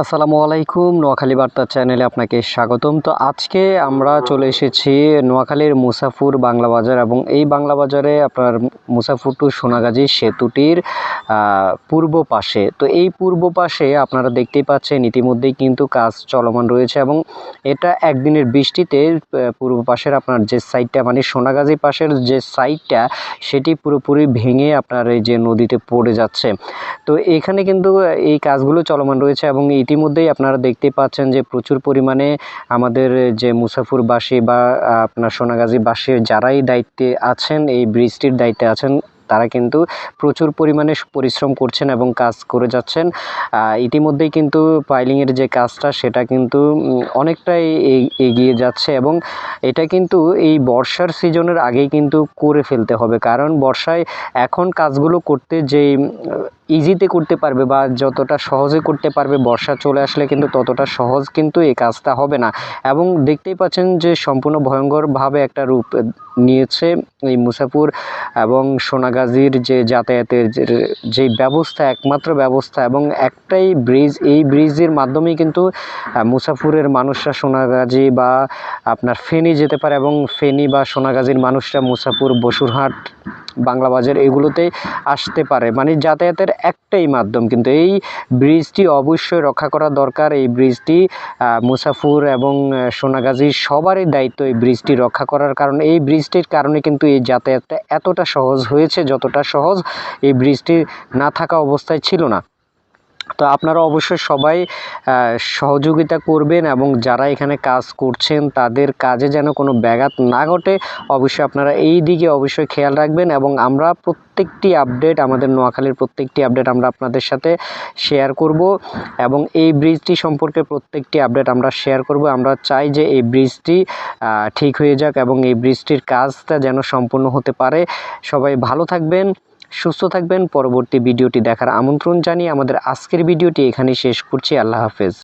আসসালামু আলাইকুম। নোয়াখালী বার্তা চ্যানেলে আপনাকে স্বাগতম। তো আজকে আমরা চলে এসেছি নোয়াখালীর মুসাফুর বাংলা বাজার এবং এই বাংলা বাজারে আপনার মুসাফুর টু সোনাগাজী সেতুটির পূর্ব পাশে। তো এই পূর্ব পাশে আপনারা দেখতেই পাচ্ছেন ইতিমধ্যেই কিন্তু কাজ চলমান রয়েছে এবং এটা একদিনের বৃষ্টিতে পূর্ব পাশের আপনার যে সাইডটা মানে সোনাগাজী পাশের যে সাইডটা সেটি পুরোপুরি ভেঙে আপনার এই যে নদীতে পড়ে যাচ্ছে। তো এখানে কিন্তু এই কাজগুলো চলমান রয়েছে এবং ইতিমধ্যেই আপনারা দেখতেই পাচ্ছেন যে প্রচুর পরিমাণে আমাদের যে মুসাফুরবাসী বা আপনার সোনাগাজীবাসী যারাই দায়িত্বে আছেন, এই ব্রিজটির দায়িত্বে আছেন, তারা কিন্তু প্রচুর পরিমাণে পরিশ্রম করছেন এবং কাজ করে যাচ্ছেন। ইতিমধ্যেই কিন্তু পাইলিংয়ের যে কাজটা সেটা কিন্তু অনেকটাই এগিয়ে যাচ্ছে এবং এটা কিন্তু এই বর্ষার সিজনের আগেই কিন্তু করে ফেলতে হবে, কারণ বর্ষায় এখন কাজগুলো করতে যেই ইজিতে করতে পারবে বা যতটা সহজে করতে পারবে, বর্ষা চলে আসলে কিন্তু ততটা সহজ কিন্তু এই কাজটা হবে না। এবং দেখতেই পাচ্ছেন যে সম্পূর্ণ ভয়ঙ্করভাবে একটা রূপ নিয়েছে এই মুসাফুর এবং সোনাগাজীর যে যাতায়াতের যে ব্যবস্থা, একমাত্র ব্যবস্থা এবং একটাই ব্রিজ। এই ব্রিজের মাধ্যমেই কিন্তু মুসাফুরের মানুষরা সোনাগাজী বা আপনার ফেনী যেতে পারে এবং ফেনী বা সোনাগাজীর মানুষরা মুসাফুর, বসুরহাট, বাংলা বাজার এগুলোতে আসতে পারে। মানে যাতায়াতের একটাই মাধ্যম, কিন্তু এই ব্রিজটি অবশ্যই রক্ষা করা দরকার। এই ব্রিজটি মুসাফুর এবং সোনাগাজী সবারই দায়িত্ব এই ব্রিজটি রক্ষা করার, কারণ এই ব্রিজটির কারণে কিন্তু এই যাতায়াতটা এতটা সহজ হয়েছে যতটা সহজ এই ব্রিজটি না থাকা অবস্থায় ছিল না। তো আপনারা অবশ্যই সবাই সহযোগিতা করবেন এবং যারা এখানে কাজ করছেন তাদের কাজে যেন কোনো ব্যাঘাত না ঘটে, অবশ্যই আপনারা এই দিকে অবশ্যই খেয়াল রাখবেন। এবং আমরা প্রত্যেকটি আপডেট, আমাদের নোয়াখালীর প্রত্যেকটি আপডেট আমরা আপনাদের সাথে শেয়ার করব এবং এই ব্রিজটি সম্পর্কে প্রত্যেকটি আপডেট আমরা শেয়ার করব। আমরা চাই যে এই ব্রিজটি ঠিক হয়ে যাক এবং এই ব্রিজটির কাজটা যেন সম্পূর্ণ হতে পারে। সবাই ভালো থাকবেন, সুস্থ থাকবেন। পরবর্তী ভিডিওটি দেখার আমন্ত্রণ জানিয়ে আমাদের আজকের ভিডিওটি এখানেই শেষ করছি। আল্লাহ হাফেজ।